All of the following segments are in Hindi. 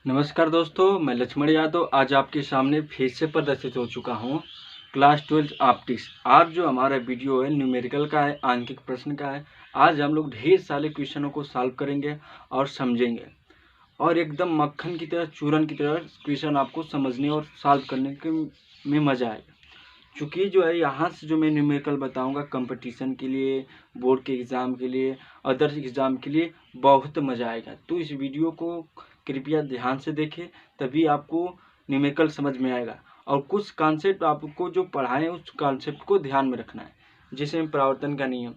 नमस्कार दोस्तों, मैं लक्ष्मण यादव आज आपके सामने फिर से प्रदर्शित हो चुका हूँ क्लास 12 ऑप्टिक्स। आज जो हमारा वीडियो है न्यूमेरिकल का है, आंकिक प्रश्न का है। आज हम लोग ढेर सारे क्वेश्चनों को सॉल्व करेंगे और समझेंगे और एकदम मक्खन की तरह, चूरन की तरह क्वेश्चन आपको समझने और सॉल्व करने के में मज़ा आएगा। चूँकि जो है यहाँ से जो मैं न्यूमेरिकल बताऊँगा कंपटीशन के लिए, बोर्ड के एग्ज़ाम के लिए, अदर एग्ज़ाम के लिए बहुत मज़ा आएगा। तो इस वीडियो को कृपया ध्यान से देखें, तभी आपको न्यूमेरिकल समझ में आएगा। और कुछ कॉन्सेप्ट आपको जो पढ़ाएं उस कॉन्सेप्ट को ध्यान में रखना है, जैसे परावर्तन का नियम।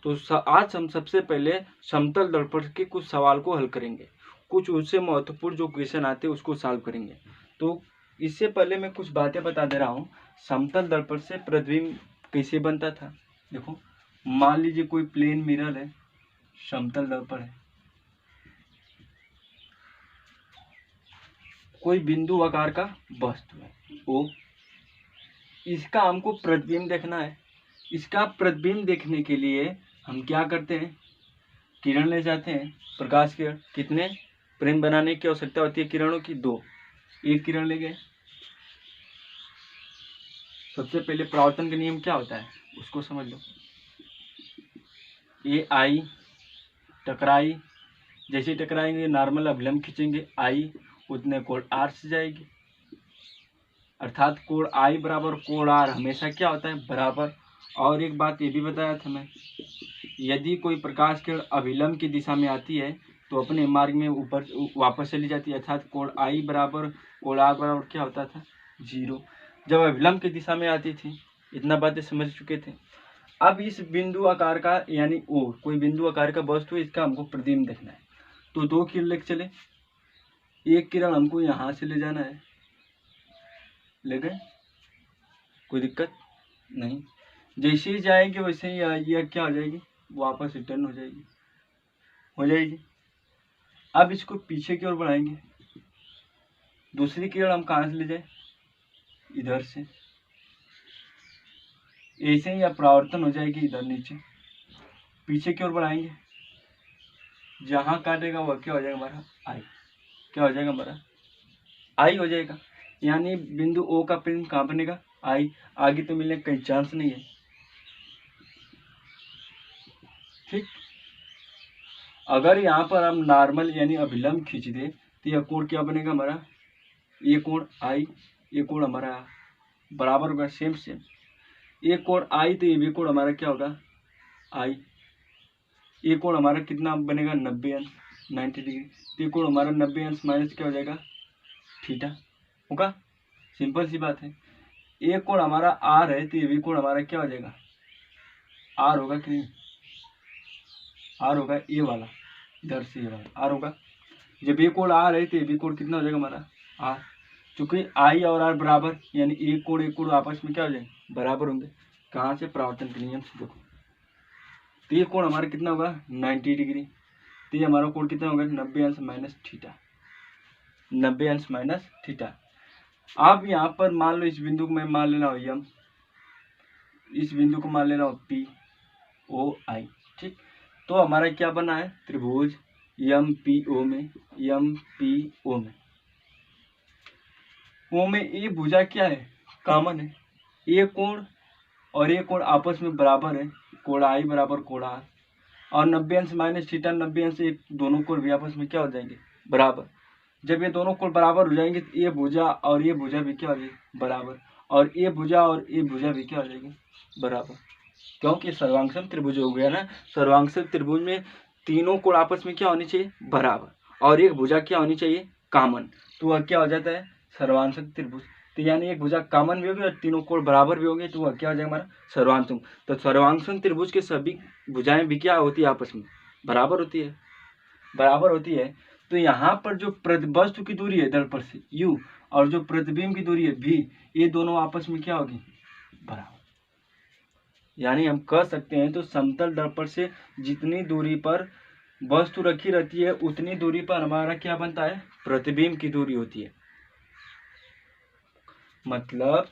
तो आज हम सबसे पहले समतल दर्पण के कुछ सवाल को हल करेंगे, कुछ उससे महत्वपूर्ण जो क्वेश्चन आते हैं उसको सॉल्व करेंगे। तो इससे पहले मैं कुछ बातें बता दे रहा हूँ। समतल दर्पण से प्रतिबिंब कैसे बनता था। देखो, मान लीजिए कोई प्लेन मिरर है, समतल दर्पण है, कोई बिंदु आकार का वस्तु है ओ, इसका हमको प्रतिबिंब देखना है। इसका प्रतिबिंब देखने के लिए हम क्या करते हैं, किरण ले जाते हैं, प्रकाश किरण। कितने फ्रेम बनाने की आवश्यकता होती है किरणों की? 2। एक किरण ले गए। सबसे पहले परावर्तन का नियम क्या होता है उसको समझ लो। ये आई टकराई, जैसे टकराएंगे नॉर्मल अभिलंब खींचेंगे, आई उतने कोण आर से जाएगी, अर्थात कोण आई बराबर कोण आर हमेशा क्या होता है, बराबर। और एक बात ये भी बताया था मैं, यदि कोई प्रकाश किरण अभिलंब की दिशा में आती है तो अपने मार्ग में ऊपर वापस चली जाती है, अर्थात कोण आई बराबर कोण आर बराबर क्या होता था, 0, जब अभिलंब की दिशा में आती थी। इतना बातें समझ चुके थे। अब इस बिंदु आकार का यानी ओ, कोई बिंदु आकार का वस्तु है, इसका हमको प्रतिबिंब देखना है। तो 2 किरण लेके चले। एक किरण हमको यहाँ से ले जाना है, ले गए, कोई दिक्कत नहीं। जैसे ही जाएगी वैसे ही यह क्या हो जाएगी, वापस रिटर्न हो जाएगी। अब इसको पीछे की ओर बढ़ाएंगे। दूसरी किरण हम कहाँ से ले जाए, इधर से। ऐसे ही परावर्तन हो जाएगी इधर नीचे, पीछे की ओर बढ़ाएंगे। जहाँ काटेगा वह क्या हो जाएगा हमारा, आई। क्या हो जाएगा हमारा, आई हो जाएगा। यानी बिंदु ओ का प्रिंट कहाँ बनेगा, आई। आगे तो मिलने का कहीं चांस नहीं है। ठीक, अगर यहाँ पर हम नॉर्मल यानी अभिलंब खींच दे तो यह कोण क्या बनेगा हमारा, ये कोण आई, ये कोण हमारा बराबर होगा, सेम। ये कोण आई तो ये भी कोण हमारा क्या होगा, आई। ये कोण हमारा कितना बनेगा, 90 अंश, 90 डिग्री। तो ये कोण हमारा 90 अंश माइनस क्या हो जाएगा, थीटा होगा। सिंपल सी बात है। ये कोण हमारा आर है तो ये भी कोण हमारा क्या हो जाएगा, आर होगा कि नहीं, आर होगा, ये वाला इधर से ये वाला आर होगा। जब ये कोण आर है तो ये भी कोण कितना हो जाएगा हमारा, आर। चूंकि आई और आर बराबर यानी एक कोण आपस में क्या हो जाएंगे, बराबर होंगे। कहाँ से, परावर्तन के नियम से। देखो, तो ये कोण हमारा कितना होगा, 90 डिग्री। तो ये हमारा कोण कितना होगा, 90 अंश माइनस थीटा, 90 अंश माइनस थीटा। अब यहाँ पर मान लो इस बिंदु को मैं मान लेना हो एम, इस बिंदु को मान लेना हो पी ओ आई। ठीक, तो हमारा क्या बना है, त्रिभुज एम पी ओ में, एम पी ओ में ये भुजा क्या है, कॉमन है। ये कोण और ये कोण आपस में बराबर है, कोण आई बराबर कोण आर। और 90 अंश माइनस थीटा, 90 अंश एक, दोनों कोण भी आपस में क्या हो जाएंगे, बराबर। जब ये दोनों कोण बराबर हो जाएंगे तो ये भुजा और ये भुजा भी क्या हो जाएगी, बराबर। और ये भुजा और ये भुजा भी क्या हो जाएगी, बराबर। क्योंकि सर्वांगसम त्रिभुज हो गया ना। सर्वांगसम त्रिभुज में तीनों कोण आपस में क्या होनी चाहिए, बराबर। और एक भुजा क्या होनी चाहिए, कॉमन। तो वह क्या हो जाता है, सर्वांगसम त्रिभुज। तो यानी एक भुजा कॉमन भी होगी और तीनों कोण बराबर भी होंगे, तो वह क्या हो जाएगा हमारा, सर्वांगसम। तो सर्वांगसम त्रिभुज के सभी भुजाएं भी क्या होती है, आपस में बराबर होती है, बराबर होती है। तो यहाँ पर जो वस्तु की दूरी है दर्पण से u और जो प्रतिबिंब की दूरी है v, ये दोनों आपस में क्या होगी, बराबर। यानी हम कह सकते हैं तो समतल दर्पण से जितनी दूरी पर वस्तु रखी रहती है उतनी दूरी पर हमारा क्या बनता है, प्रतिबिंब की दूरी होती है। मतलब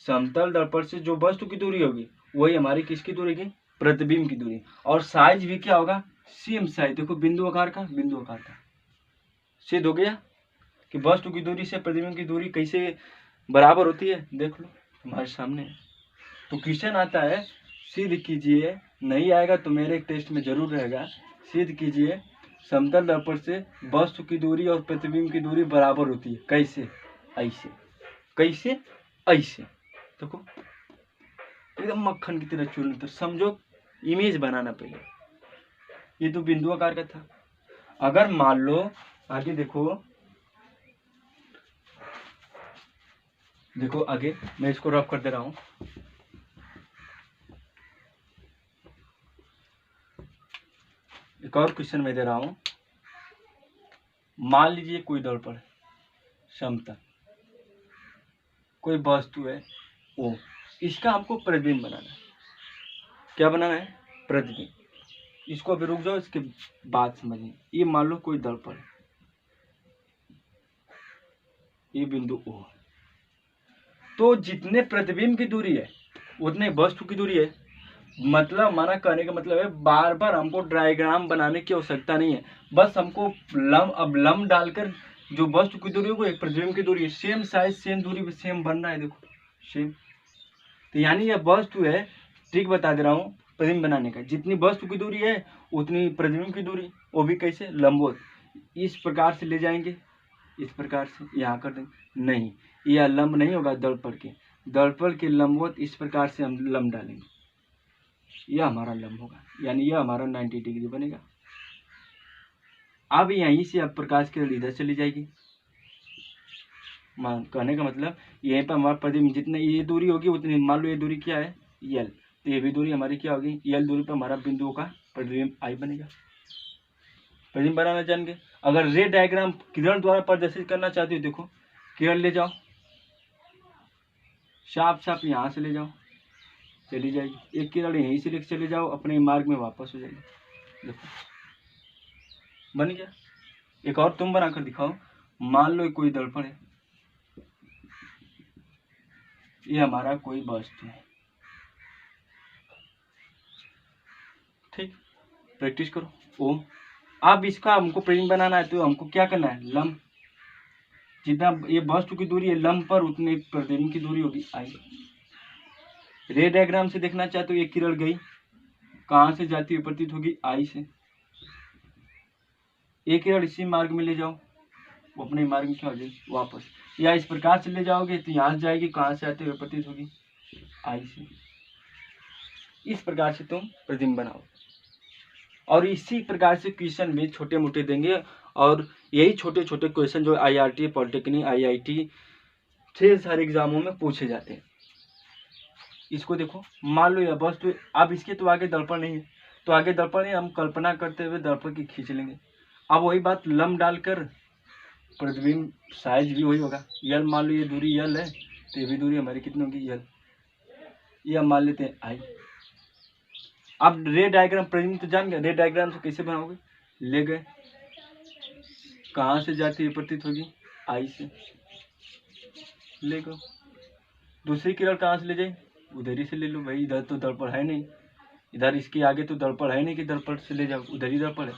समतल दर्पण से जो वस्तु की दूरी होगी वही हमारी किसकी दूरी की, प्रतिबिंब की दूरी। और साइज भी क्या होगा, सेम साइज। देखो बिंदु आकार का, बिंदु आकार का सिद्ध हो गया। कि वस्तु की दूरी से प्रतिबिंब की दूरी कैसे बराबर होती है, देख लो तुम्हारे सामने। तो क्वेश्चन आता है, सिद्ध कीजिए, नहीं आएगा तो मेरे टेस्ट में जरूर रहेगा, सिद्ध कीजिए समतल दर्पण से वस्तु की दूरी और प्रतिबिंब की दूरी बराबर होती है। कैसे? ऐसे। कैसे? ऐसे। देखो एकदम मक्खन की तरह चूर्ण। तो समझो, इमेज बनाना पहले। ये तो बिंदु आकार का था। अगर मान लो आगे देखो आगे मैं इसको रफ कर दे रहा हूं। एक और क्वेश्चन मैं दे रहा हूं। मान लीजिए कोई दर्पण है, समतल, कोई वस्तु है वो, इसका हमको प्रतिबिंब बनाना है। क्या बनाना है? प्रतिबिंब। इसको अभी रुक जाओ, इसके बाद समझिए। ये मान लो कोई दर्पण है, ये बिंदु O है। तो जितने प्रतिबिंब की दूरी है उतने वस्तु की दूरी है। मतलब हमारा कहने का मतलब है, बार बार हमको डायग्राम बनाने की आवश्यकता नहीं है। बस हमको लंब डालकर जो वस्तु की दूरी है वो एक प्रतिबिंब की दूरी है, सेम साइज सेम दूरी पे सेम बन रहा है। देखो सेम। तो यानी यह वस्तु है, ठीक बता दे रहा हूँ, प्रतिबिंब बनाने का जितनी वस्तु की दूरी है उतनी प्रतिबिंब की दूरी, वो भी कैसे? लंबवत। इस प्रकार से ले जाएंगे, इस प्रकार से यहाँ कर देंगे। नहीं, यह लंब नहीं होगा दर्पण के लंबवत इस प्रकार से हम लंब डालेंगे, यह हमारा लंब होगा, यानी यह हमारा 90 डिग्री बनेगा। अब यहीं से अब प्रकाश की किरण इधर चली जाएगी। कहने का मतलब यहीं पर हमारा प्रतिबिंब जितने ये दूरी होगी उतनी, मान लो ये दूरी क्या है? L, तो ये भी दूरी हमारी क्या होगी? L दूरी पर हमारा बिंदुओं का प्रतिबिंब I बनेगा। प्रतिबिंब बनाना जान गए। अगर रे डायग्राम किरण द्वारा प्रदर्शित करना चाहते हो, देखो किरण ले जाओ, साफ साफ यहाँ से ले जाओ, चली जाएगी। एक किरण यहीं से लेकर चले जाओ, अपने मार्ग में वापस हो जाएगी। देखो बन गया। एक और तुम बनाकर दिखाओ। मान लो कोई दर्पण है, ये हमारा कोई वस्तु है, ठीक, प्रैक्टिस करो। ओम। अब इसका हमको प्रतिबिंब बनाना है तो हमको क्या करना है? लंब। जितना ये वस्तु की दूरी है लंब पर उतने प्रतिबिंब की दूरी होगी I। रे डायग्राम से देखना चाहते हो, ये किरण गई, कहाँ से जाती हुई प्रतीत होगी? I से। एक किरण इसी मार्ग में ले जाओ, वो अपने मार्ग में क्या हो जाएगी? वापस। या इस प्रकार से ले जाओगे तो यहाँ से जाएगी, कहाँ से आते हुए प्रतीत होगी? I से। इस प्रकार से तुम प्रतिबिंब बनाओ, और इसी प्रकार से क्वेश्चन भी छोटे मोटे देंगे। और यही छोटे छोटे क्वेश्चन जो IRT, पॉलिटेक्निक, IIT ढेर सारे एग्जामों में पूछे जाते हैं। इसको देखो, मान लो यह वस्तु, अब इसके तो आगे दर्पण नहीं है, तो आगे दर्पण है, हम कल्पना करते हुए दर्पण की खींच लेंगे। अब वही बात, लंब डालकर प्रतिबिंब साइज भी वही होगा। यल, मान लो ये दूरी यल है, तो ये भी दूरी हमारी कितनी होगी? यल। ये हम मान लेते हैं I। अब रे डायग्राम प्रतिबिंब तो जान गए, रे डायग्राम से कैसे बनाओगे? ले गए, कहाँ से जाती है प्रतीत होगी? I से। ले गो, दूसरी किरण कहाँ से ले जाए? उधर ही से ले लो भाई, इधर तो दर्पण है नहीं, इधर इसके आगे तो दर्पण है नहीं कि दर्पण से ले जाओ, उधर ही दर्पण है।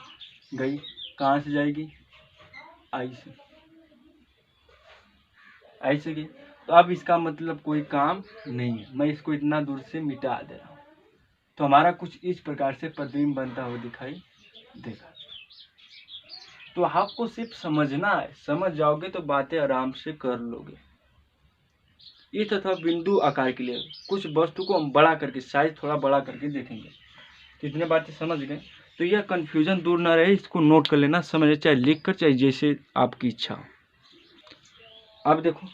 गई, कहाँ से जाएगी? I से। I से गई। तो अब इसका मतलब कोई काम नहीं है, मैं इसको इतना दूर से मिटा दे रहा हूँ। तो हमारा कुछ इस प्रकार से प्रतिबिंब बनता हुआ दिखाई देगा। तो आपको सिर्फ समझना है, समझ जाओगे तो बातें आराम से कर लोगे। ये तथा बिंदु आकार के लिए कुछ वस्तु को हम बड़ा करके, साइज थोड़ा बड़ा करके देखेंगे। कितने बातें समझ गए? तो यह कंफ्यूजन दूर ना रहे, इसको नोट कर लेना, समझे, चाहे लिख कर चाहे जैसे आपकी इच्छा हो। अब देखो,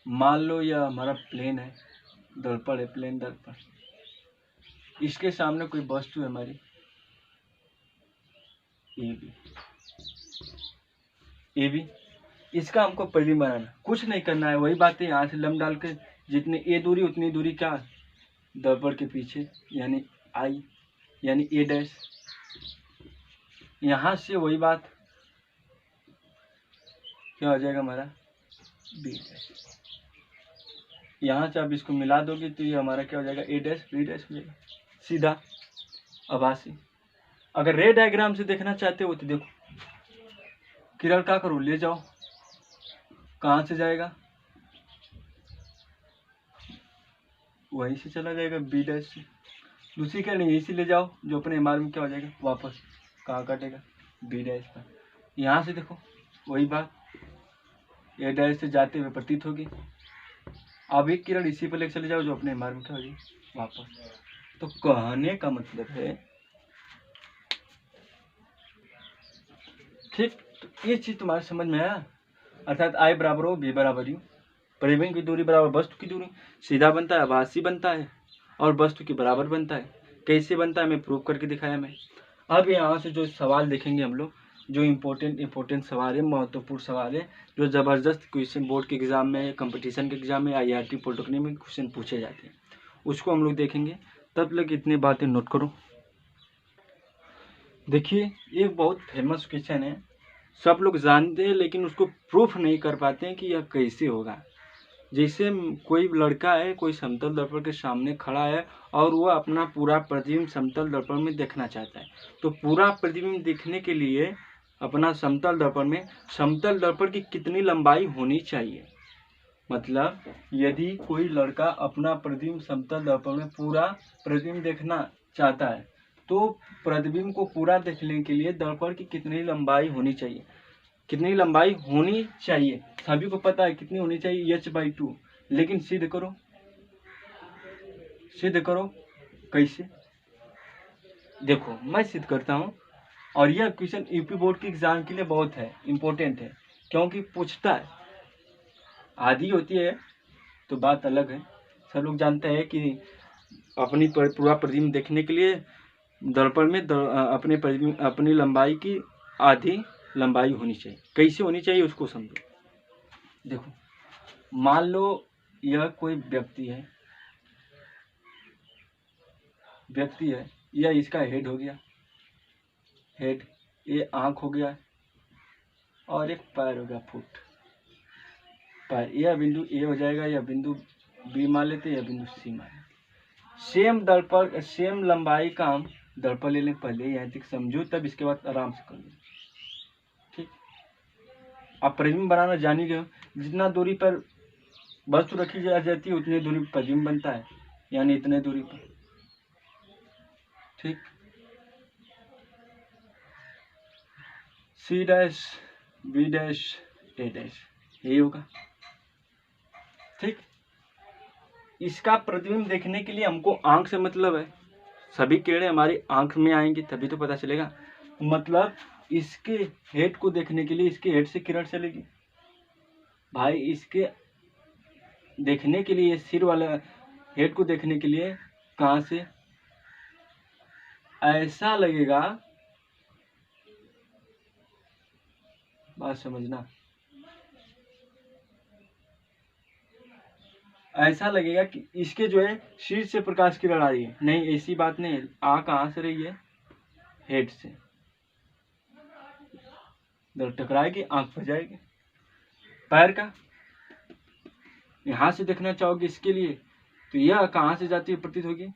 मान लो यह हमारा प्लेन है, दर्पण है, प्लेन दर्पण, इसके सामने कोई वस्तु है हमारी ए बी, इसका हमको प्रतिबिंब बनाना, कुछ नहीं करना है, वही बात है, यहाँ से लंब डाल के जितनी ए दूरी उतनी दूरी क्या? दर्पण के पीछे, यानी I, यानी A डैश। यहाँ से वही बात क्या हो जाएगा हमारा? B dash. यहाँ से आप इसको मिला दोगे तो ये हमारा क्या हो जाएगा? A डैश B डैश हो जाएगा, सीधा आभासी। अगर रे डायग्राम से देखना चाहते हो तो देखो, किरण क्या करो, ले जाओ। कहाँ से जाएगा, वहीं से चला जाएगा बी डैश से। दूसरी किरण यहीं से ले जाओ, जो अपने एमआर में क्या हो जाएगा, वापस कहाँ काटेगा, बी डैश पर। यहाँ से देखो वही बात, ए डैश से जाते हुए प्रतीत होगी। अब एक किरण इसी पर लेकर चले जाओ, जो अपने एमआर में क्या हो जाएगी, वापस। तो कहने का मतलब है, ठीक, तो ये चीज तुम्हारे समझ में आया। अर्थात आई बराबर हो बी बराबर यू, परिवहन की दूरी बराबर वस्तु की दूरी, सीधा बनता है, आभासी बनता है और वस्तु के बराबर बनता है। कैसे बनता है मैं प्रूव करके दिखाया मैं। अब यहाँ से जो सवाल देखेंगे हम लोग, जो इम्पोर्टेंट सवाल है, महत्वपूर्ण सवाल है, जो ज़बरदस्त क्वेश्चन बोर्ड के एग्जाम में, कंपटीशन के एग्जाम में, IRT पॉलिटेक्निक में क्वेश्चन पूछे जाते हैं, उसको हम लोग देखेंगे। तब तक इतनी बातें नोट करो। देखिए एक बहुत फेमस क्वेश्चन है, सब लोग जानते हैं लेकिन उसको प्रूफ नहीं कर पाते हैं कि यह कैसे होगा। जैसे कोई लड़का है, कोई समतल दर्पण के सामने खड़ा है और वह अपना पूरा प्रतिबिंब समतल दर्पण में देखना चाहता है। तो पूरा प्रतिबिंब देखने के लिए अपना समतल दर्पण में, समतल दर्पण की कितनी लंबाई होनी चाहिए। मतलब यदि कोई लड़का अपना प्रतिबिंब समतल दर्पण में पूरा प्रतिबिंब देखना चाहता है, तो प्रतिबिंब को पूरा देखने के लिए दर्पण की कितनी लंबाई होनी चाहिए, कितनी लंबाई होनी चाहिए, सभी को पता है कितनी होनी चाहिए, h/2। लेकिन सिद्ध करो, सिद्ध करो। कैसे, देखो मैं सिद्ध करता हूँ। और यह क्वेश्चन यूपी बोर्ड के एग्जाम के लिए बहुत है, इम्पोर्टेंट है, क्योंकि पूछता है। आधी होती है तो बात अलग है, सब लोग जानते हैं कि अपनी पूरा प्रतिबिंब देखने के लिए दर्पण में अपनी लंबाई की आधी लंबाई होनी चाहिए। कैसे होनी चाहिए उसको समझो। देखो मान लो यह कोई व्यक्ति है, यह इसका हेड हो गया, हेड, ये आंख हो गया और एक पैर हो गया, फुट, पैर। यह बिंदु ए हो जाएगा, यह बिंदु बी मान लेते, यह बिंदु सी मान लेते। सेम दर्पण, सेम लंबाई का हम दर्पण ले लें, पहले यहाँ तक समझो, तब इसके बाद आराम से कर लो। ठीक, आप प्रतिबिंब बनाना जान ही गए हो। जितना दूरी पर वस्तु रखी जाती है उतनी दूरी पर प्रतिबिंब बनता है, यानी इतने दूरी पर। ठीक, सी डैश, बी डैश, ए डैश, यही होगा। ठीक, इसका प्रतिबिंब देखने के लिए हमको आंख से मतलब है, सभी किरणें हमारी आंख में आएंगी तभी तो पता चलेगा। मतलब इसके हेड को देखने के लिए इसके हेड से किरण चलेगी भाई, इसके देखने के लिए सिर वाला हेड को देखने के लिए कहां से, ऐसा लगेगा, बात समझना, ऐसा लगेगा कि इसके जो है सिर से प्रकाश किरण आ रही है। नहीं, ऐसी बात नहीं है। आ कहां से रही है, हेड से, टकराएगी आंख पर जाएगी। पैर का यहां से देखना चाहोगे इसके लिए, तो यह कहां से जाती है प्रतीत होगी,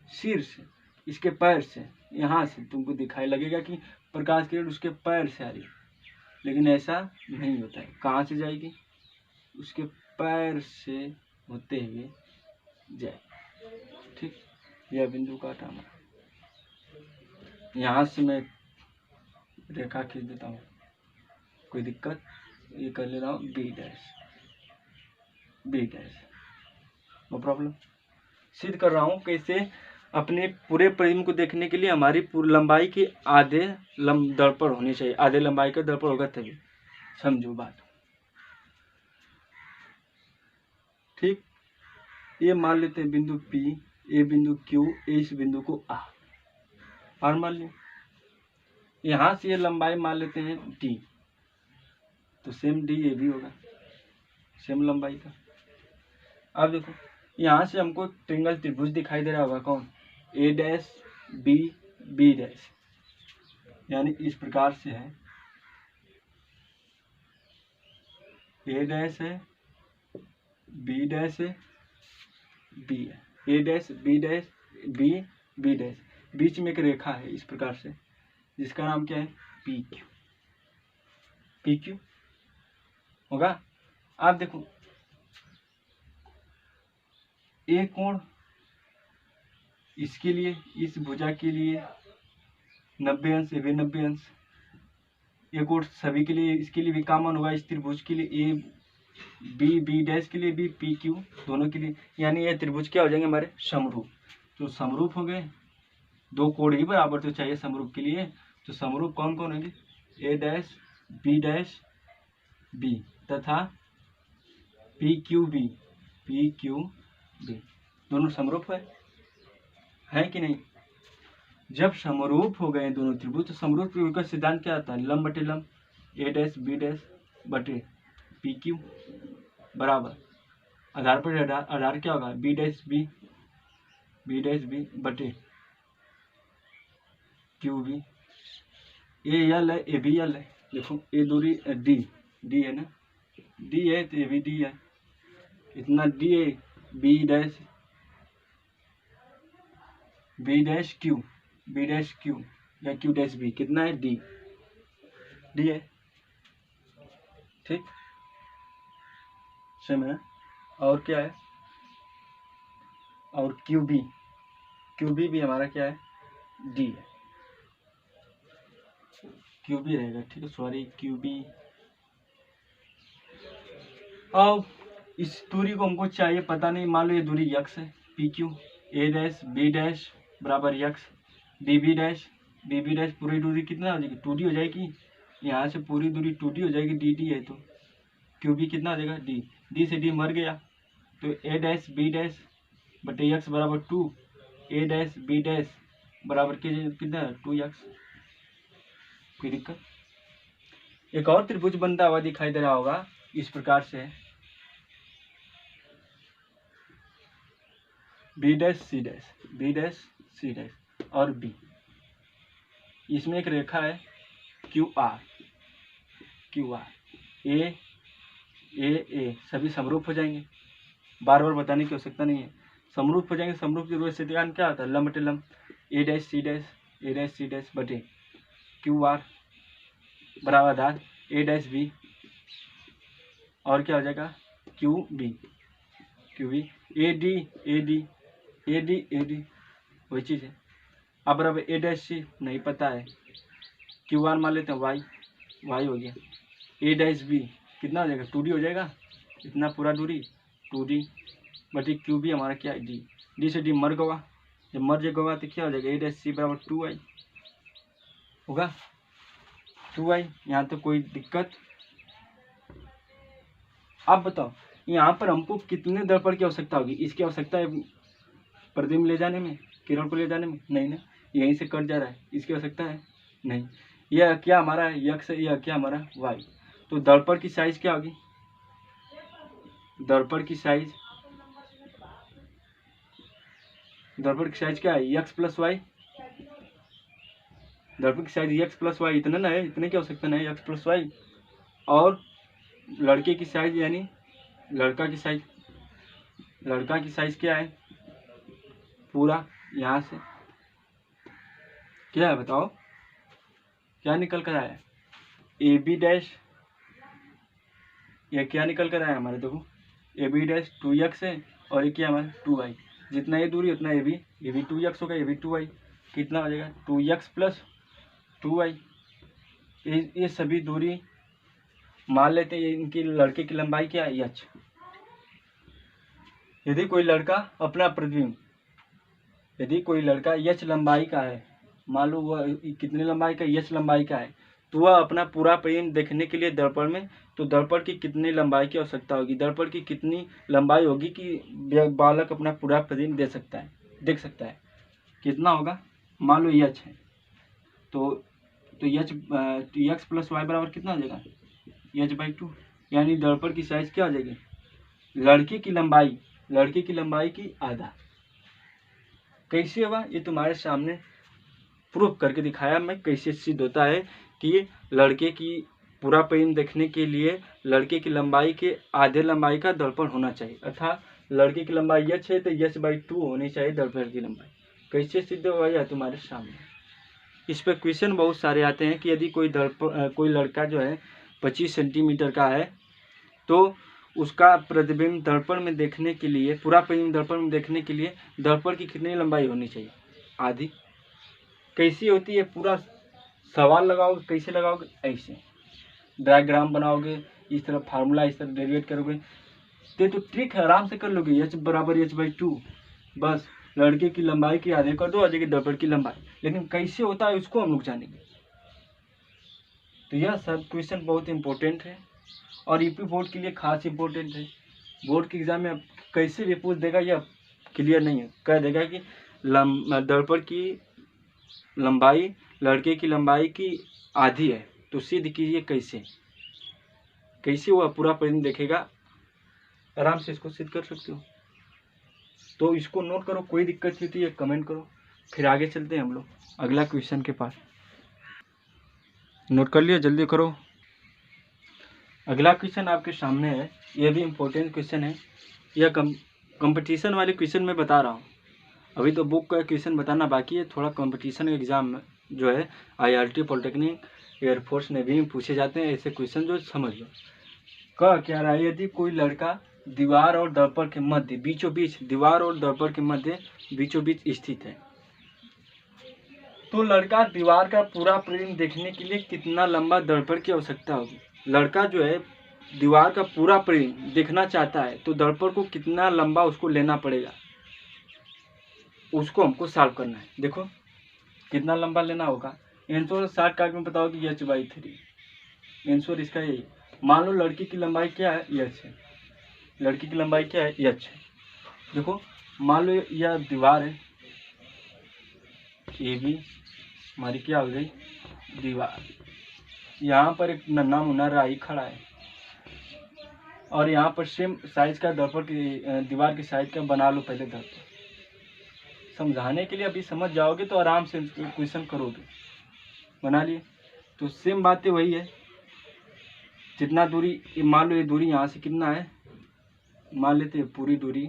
सिर से, इसके पैर से, यहां से तुमको दिखाई लगेगा कि प्रकाश किरण उसके पैर से आ रही है, लेकिन ऐसा नहीं होता है। कहां से जाएगी, उसके पैर से होते हुए जाए। ठीक, यह बिंदु काटा हमारा, यहां से मैं रेखा खींच देता हूं, कोई दिक्कत, ये कर ले रहा हूं B dash, B dash, no problem. सिद्ध कर रहा हूं कैसे, अपने पूरे प्रतिबिंब को देखने के लिए हमारी पूरी लंबाई के आधे दर्पण होने चाहिए, आधे लंबाई का दर्पण होगा तभी, समझो बात। ठीक, ये मान लेते हैं बिंदु P, ए बिंदु Q, इस बिंदु को R मान लिया। यहां से ये लंबाई मान लेते हैं D, तो सेम D ये भी होगा, सेम लंबाई का। अब देखो यहां से हमको ट्रिंगल त्रिभुज दिखाई दे रहा होगा, कौन, A dash B, B dash, यानी इस प्रकार से है, ए डैश है, बी डैश है, बी है, A dash B dash B, B dash, बीच में एक रेखा है इस प्रकार से, जिसका नाम क्या है, पी क्यू। पी क्यू होगा। आप देखो ए कोण इसके लिए, इस भुजा के लिए 90 अंश, ये भी 90 अंश। ये कोण सभी के लिए, इसके लिए भी कॉमन होगा, इस त्रिभुज के लिए ए बी, बी डैश के लिए भी, पी क्यू दोनों के लिए, यानी ये त्रिभुज क्या हो जाएंगे हमारे समरूप। तो समरूप हो गए, दो कोण ही बराबर तो चाहिए समरूप के लिए। तो समरूप कौन कौन होंगे, ए डैश बी तथा पी क्यू बी दोनों समरूप है कि नहीं। जब समरूप हो गए दोनों त्रिभुज तो समरूप त्रिभुज का सिद्धांत क्या आता है, लंब बटे लंब, ए डैश बटे पी क्यू बराबर आधार पर आधार क्या होगा, बी डैश बी बटे क्यू बी। ए यल है, ए भी यल है। देखो ए दूरी डी है ना, डी है तो ए भी डी है, इतना डी है। बी डैश क्यू या क्यू डैश बी कितना है, डी है, ठीक सेम है। और क्या है, और क्यू बी भी हमारा क्या है, डी है, क्यू बी रहेगा, ठीक है, सॉरी क्यू बी। अब इस दूरी को हमको चाहिए, पता नहीं, मान लो ये दूरी यक्स है, पी क्यू, ए डैश बी डैश बराबर यक्स, डी बी डैश पूरी दूरी कितना हो जाएगी, 2D हो जाएगी, यहाँ से पूरी दूरी 2D हो जाएगी, डी है तो क्यू बी कितना हो जाएगा, डी से डी मर गया, तो ए डैश बी डैश बटे यक्स बराबर 2, ए डैश बी डैश बराबर कितना 2x। कोई दिक्कत। एक और त्रिभुज बनता हुआ दिखाई दे रहा होगा इस प्रकार से, बी डैश सी डैश और बी, इसमें एक रेखा है क्यू आर, ए सभी समरूप हो जाएंगे, बार बार बताने की आवश्यकता नहीं है, समरूप हो जाएंगे। समरूप की वजह से क्या होता है, लंब बटे लंब, ए डैश सी डैश बटे क्यू आर बराबर आधार ए डैश बी, और क्या हो जाएगा क्यू बी ए डी वही चीज़ है। अब बराबर ए डैश सी नहीं पता है, क्यू आर मान लेते हैं वाई हो गया, ए डैश बी कितना हो जाएगा 2D हो जाएगा, इतना पूरा दूरी 2D बटे क्यू बी हमारा क्या है डी से डी मर गवा, जब मर जाएगा तो क्या हो जाएगा, ए डैश सी बराबर 2i होगा, 2i। यहाँ तो कोई दिक्कत। अब बताओ यहाँ पर हमको कितने दर्पण की आवश्यकता होगी, इसकी आवश्यकता है प्रतिबिंब ले जाने में, किरण को ले जाने में, नहीं ना, यहीं से कट जा रहा है, इसकी आवश्यकता है नहीं। यह क्या हमारा है यक्स है, यह क्या हमारा वाई। तो दर्पण की साइज क्या होगी, दर्पण की साइज क्या है, यक्स प्लस वाई, दर्पण की साइज यक्स प्लस वाई, इतना ना है, इतने की आवश्यकता नहीं है, यक्स प्लस वाई। और लड़के की साइज यानी लड़का की साइज क्या है, पूरा यहाँ से क्या है बताओ, क्या निकल कर आया, ए बी डैश, यह क्या निकल कर आया हमारे, देखो ए बी डैश 2x है, और ये क्या हमारा 2y, जितना ये दूरी उतना ये भी 2x होगा, ये भी 2y, कितना हो जाएगा 2x प्लस 2y। ये सभी दूरी मान लेते हैं, इनकी लड़के की लंबाई क्या है h। यदि कोई लड़का अपना प्रतिबिंब, यदि कोई लड़का h लंबाई का है, मान लो वह कितने लंबाई का, h लंबाई का है, तो वह अपना पूरा प्रतिबिंब देखने के लिए दर्पण में, तो दर्पण की कितनी लंबाई की आवश्यकता होगी, दर्पण की कितनी लंबाई होगी कि बालक अपना पूरा प्रतिबिंब देख सकता है, कितना होगा, मान लो h है तो x प्लस वाई बराबर कितना हो जाएगा h/2, यानी दर्पण की साइज क्या हो जाएगी, लड़के की लंबाई की आधा। कैसे होगा ये तुम्हारे सामने प्रूफ करके दिखाया मैं, कैसे सिद्ध होता है कि लड़के की पूरा प्रतिबिंब देखने के लिए लड़के की लंबाई के आधे लंबाई का दर्पण होना चाहिए, अर्थात लड़के की लंबाई h है तो h/2 होनी चाहिए दर्पण की लंबाई। कैसे सिद्ध हुआ यह तुम्हारे सामने। इस पर क्वेश्चन बहुत सारे आते हैं कि यदि कोई लड़का जो है 25 सेंटीमीटर का है, तो उसका प्रतिबिंब दर्पण में देखने के लिए, पूरा प्रतिबिंब दर्पण में देखने के लिए दर्पण की कितनी लंबाई होनी चाहिए? आधी। कैसी होती है? पूरा सवाल लगाओगे, कैसे लगाओगे? ऐसे डायग्राम बनाओगे, इस तरह फार्मूला इस तरह डेरिवेट करोगे, तो ट्रिक है, आराम से कर लोगे। h बराबर h/2, बस लड़के की लंबाई की आधे कर दो, आधे की दर्पण की लंबाई। लेकिन कैसे होता है उसको हम लोग जानेंगे। तो यह सब क्वेश्चन बहुत इंपॉर्टेंट है और यूपी बोर्ड के लिए खास इंपॉर्टेंट है। बोर्ड के एग्जाम में कैसे भी पूछ देगा यह क्लियर नहीं है, कह देगा कि दर्पण की लंबाई लड़के की लंबाई की आधी है, तो सिद्ध कीजिए कैसे। कैसे वो पूरा प्रतिबिंब देखेगा, आराम से इसको सिद्ध कर सकते हो। तो इसको नोट करो, कोई दिक्कत होती है कमेंट करो, फिर आगे चलते हैं हम लोग अगला क्वेश्चन के पास। नोट कर लिया, जल्दी करो। अगला क्वेश्चन आपके सामने है, यह भी इम्पोर्टेंट क्वेश्चन है। यह कंपटीशन वाले क्वेश्चन मैं बता रहा हूँ, अभी तो बुक का क्वेश्चन बताना बाकी है। थोड़ा कंपटीशन एग्जाम में जो है IRT, पॉलिटेक्निक, एयरफोर्स, नेवी में पूछे जाते हैं ऐसे क्वेश्चन, जो समझ लो। कह क्या रहा है, यदि कोई लड़का दीवार और दर्पण के मध्य बीचों बीच, दीवार और दर्पण के मध्य बीचों बीच स्थित है, तो लड़का दीवार का पूरा प्रतिबिंब देखने के लिए कितना लंबा दर्पण की आवश्यकता होगी? लड़का जो है दीवार का पूरा प्रतिबिंब देखना चाहता है, तो दर्पण को कितना लंबा उसको लेना पड़ेगा, उसको हमको सॉल्व करना है। देखो कितना लंबा लेना होगा। आंसर शॉर्ट काट में बताओ कि h/3। आंसर इसका यही। मान लो लड़की की लंबाई क्या है? h है। लड़की की लंबाई क्या है? h है। देखो मान लो यह दीवार है, ये भी हमारी क्या हो गई? दीवार। यहाँ पर एक नन्हा मुन्ना राही खड़ा है और यहाँ पर सेम साइज का दर्पण की, दीवार की साइज का बना लो पहले दर्पण। समझाने के लिए अभी समझ जाओगे तो आराम से क्वेश्चन करोगे। बना लिए तो सेम बातें वही है। जितना दूरी, मान लो ये दूरी यहाँ से कितना है, मान लेते हैं पूरी दूरी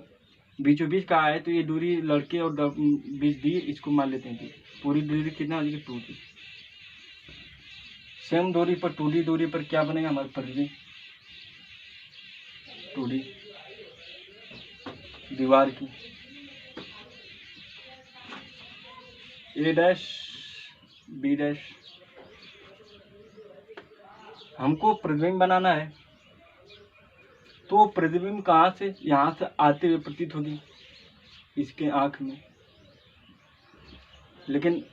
बीचों बीच का है, तो ये दूरी लड़के और बीच दी, इसको मान लेते हैं दी। पूरी दूरी कितना हो जाएगी? 2D। सेम दूरी पर 2D दूरी पर क्या बनेगा हमारे प्रतिबिंब? 2D दीवार की A' B'। हमको प्रतिबिंब बनाना है, तो प्रतिबिंब कहाँ से? यहाँ से आते हुए प्रतीत होगी इसके आँख में, लेकिन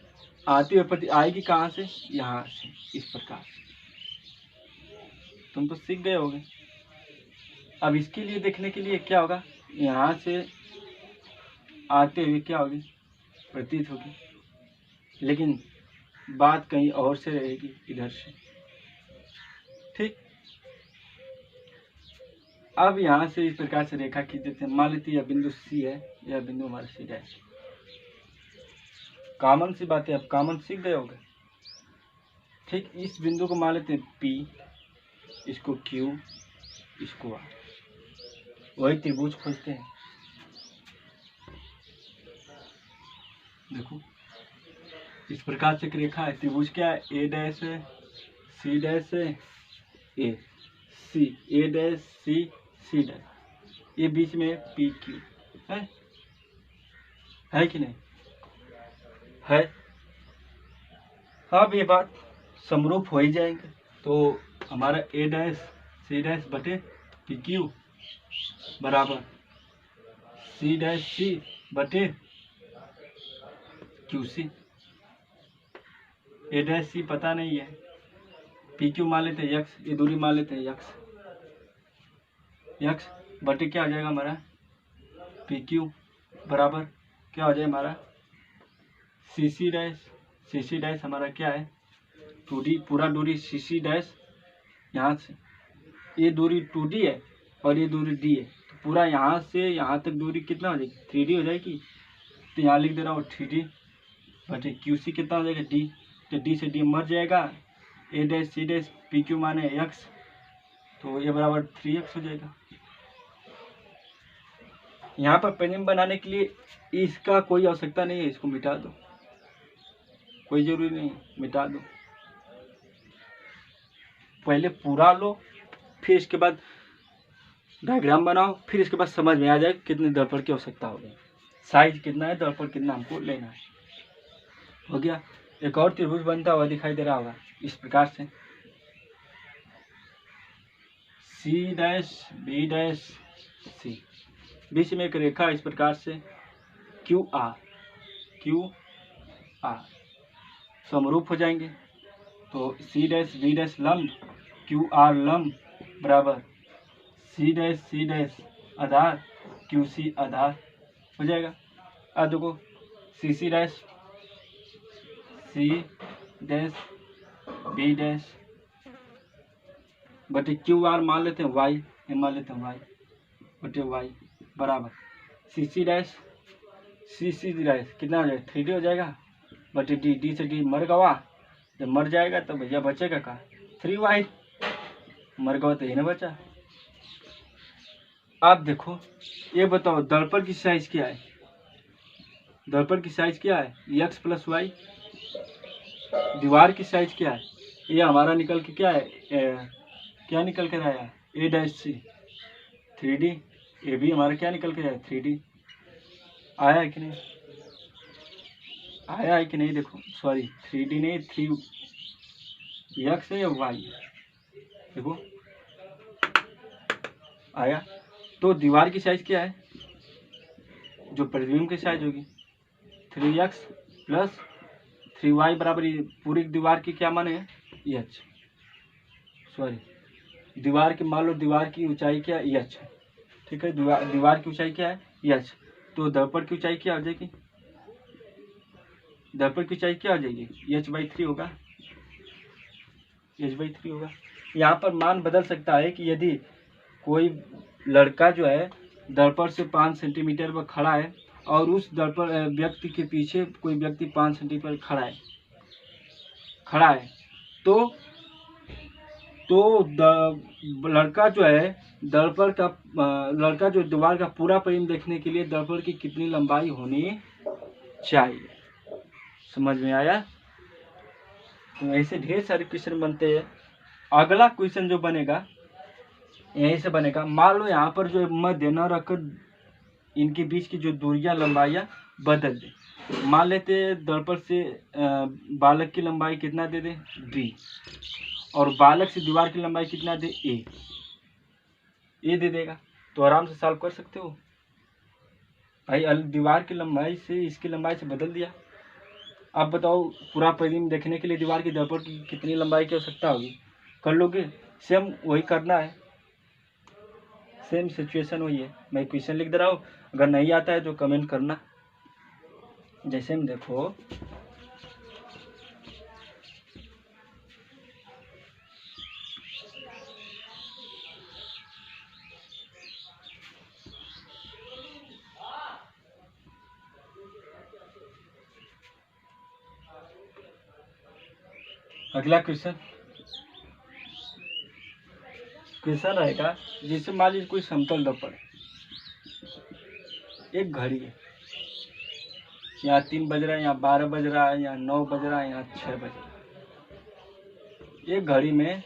आती हुई प्रतीत आएगी कहाँ से? यहाँ से, इस प्रकार। तुम तो सीख गए होगे। अब इसके लिए देखने के लिए क्या होगा? यहाँ से आते हुए क्या होगी? प्रतीत होगी, लेकिन बात कहीं और से रहेगी, इधर से। ठीक। अब यहाँ से इस प्रकार से रेखा खींच देते हैं। मान लेते हैं यह बिंदु C है, यह बिंदु हमारा C है। कॉमन सी बात है, अब कॉमन सीख गए होगे। ठीक, इस बिंदु को मान लेते हैं P, इसको Q, इसको R। वही त्रिभुज खोजते हैं। देखो इस प्रकार से एक रेखा है, त्रिभुज क्या है? A' है, C' है, A, C, A', C, C', ये बीच में PQ है कि नहीं? है। अब ये बात समरूप हो ही जाएंगे, तो हमारा A' C' बटे PQ बराबर C' बटे QC। A' पता नहीं है, PQ मान लेते हैं x, ये दूरी मान लेते हैं x बटे क्या हो जाएगा हमारा? PQ बराबर क्या हो जाएगा हमारा? CC' हमारा क्या है? 2D, पूरा दूरी CC', यहाँ से ये दूरी 2D है और ये दूरी D है, तो पूरा यहाँ से यहाँ तक दूरी कितना हो जाएगी? 3D हो जाएगी। तो यहाँ लिख दे रहा हूँ 3D बटे QC कितना हो जाएगा? D। तो D से D मर जाएगा, A' C' PQ माने x, तो ये बराबर 3x हो जाएगा। यहाँ पर प्रतिबिंब बनाने के लिए इसका कोई आवश्यकता नहीं है, इसको मिटा दो, कोई जरूरी नहीं, मिटा दो। पहले पूरा लो, फिर इसके बाद डायग्राम बनाओ, फिर इसके बाद समझ में आ जाए कितने दर्पण की आवश्यकता होगी, साइज कितना है, दर्पण कितना हमको लेना है। हो गया। एक और त्रिभुज बनता हुआ दिखाई दे रहा होगा इस प्रकार से, C dash B dash C, बीच में एक रेखा इस प्रकार से क्यू आर समरूप हो जाएंगे। तो सी डैश बी डैश लंब, क्यू आर लंब बराबर सी डैश आधार, क्यू सी आधार हो जाएगा। अब देखो सी डैश बी डैश बटे क्यू आर मान लेते हैं वाई, मान लेते हैं वाई बटे वाई बराबर सी डैश कितना हो जाएगा 3D हो जाएगा बटे डी से डी मर गवा, जब मर जाएगा तो भैया बचेगा का 3y, मर गवा तो ये ना बचा। आप देखो ये बताओ दर्पण की साइज क्या है, दर्पण की साइज क्या है x प्लस वाई, दीवार की साइज क्या है, ये हमारा निकल के क्या है क्या निकल कर आया ए डैश सी 3D, ये भी हमारा क्या निकल के आया 3D, आया है कि नहीं, आया है कि नहीं, देखो सॉरी 3D नहीं 3x है या y, देखो आया। तो दीवार की साइज क्या है, जो प्रतिबिंब की साइज होगी 3x प्लस 3y बराबर पूरी दीवार की क्या माने h, सॉरी दीवार की मान लो दीवार की ऊंचाई क्या h है, ठीक है, दीवार की ऊंचाई क्या है h, तो दर्पण की ऊंचाई क्या हो जाएगी, दर्पण की ऊंचाई क्या हो जाएगी h/3 होगा, h/3 होगा। यहाँ पर मान बदल सकता है कि यदि कोई लड़का जो है दर्पण से 5 सेंटीमीटर पर खड़ा है और उस दर्पण व्यक्ति के पीछे कोई व्यक्ति 5 सेंटीमीटर खड़ा है तो लड़का जो है दर्पण का लड़का जो दीवार का पूरा परिम देखने के लिए दर्पण की कितनी लंबाई होनी चाहिए, समझ में आया। तो ऐसे ढेर सारे क्वेश्चन बनते हैं। अगला क्वेश्चन जो बनेगा यहीं से बनेगा, मान लो यहाँ पर जो मध्य न रखकर इनके बीच की जो दूरियां लंबाइयां बदल दे, मान लेते दर्पण से बालक की लंबाई कितना दे दे b और बालक से दीवार की लंबाई कितना दे ए दे देगा, तो आराम से सॉल्व कर सकते हो भाई, दीवार की लंबाई से इसकी लंबाई से बदल दिया। अब बताओ पूरा परिम देखने के लिए दीवार की दर्पण की कितनी लंबाई की आवश्यकता होगी, कर लोगे, सेम वही करना है, सेम सिचुएशन वही है। मैं क्वेश्चन लिख दे रहा हूँ, अगर नहीं आता है तो कमेंट करना। जैसे हम देखो अगला क्वेश्चन रहेगा, जैसे मान लीजिए कोई समतल दर्पण, एक घड़ी है, यहाँ 3 बज रहा है, यहाँ 12 बज रहा है, यहाँ 9 बज रहा है, यहाँ 6 बज रहा है, एक घड़ी में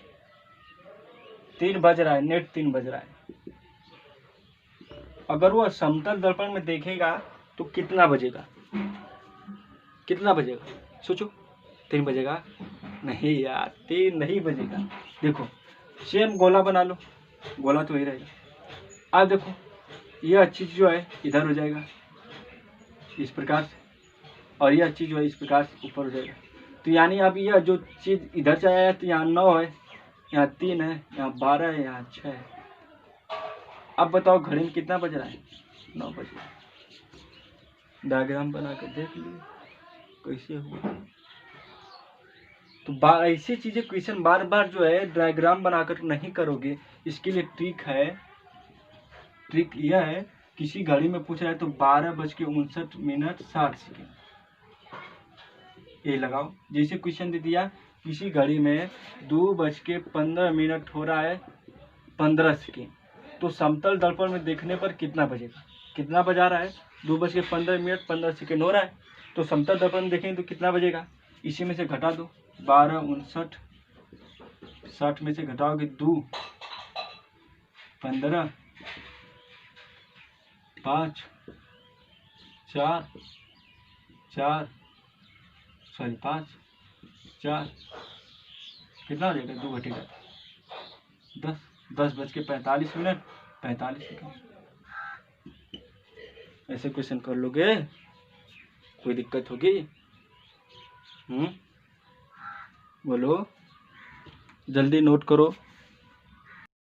3 बज रहा है, नेट 3 बज रहा है। अगर वो समतल दर्पण में देखेगा तो कितना बजेगा, सोचो 3 बजेगा, नहीं यार 3 नहीं बजेगा। देखो सेम गोला बना लो, गोला तो वही रहेगा। अब देखो यह चीज जो है इधर हो जाएगा इस प्रकार से, और यह चीज जो है इस प्रकार से ऊपर हो जाएगा। तो यानी अब यह जो चीज इधर से आया है तो यहाँ 9 है, यहाँ 3 है, यहाँ 12 है, यहाँ 6 है। अब बताओ घड़ी में कितना बज रहा है, 9 बज रहा है। डायग्राम बनाकर देख लीजिए कैसे हुआ। तो ऐसी चीजें क्वेश्चन बार बार जो है डायग्राम बनाकर नहीं करोगे, इसके लिए ट्रिक यह है, किसी घड़ी में पूछ रहा है तो 12:59 ये लगाओ। जैसे क्वेश्चन दे दिया किसी घड़ी में 2:15 हो रहा है 15 सेकेंड, तो समतल दर्पण में देखने पर कितना बजेगा, कितना बजा रहा है 2:15 15 सेकेंड हो रहा है, तो समतल दर्पण में देखेंगे तो कितना बजेगा, इसी में से घटा दो 12:59 60 में से घटाओगे 2, 15, 5, 4, 5, 4 कितना हो जाएगा? 2 घटेगा 10, 10:45 45 सेकंड। ऐसे क्वेश्चन कर लोगे? कोई दिक्कत होगी? बोलो, जल्दी नोट करो।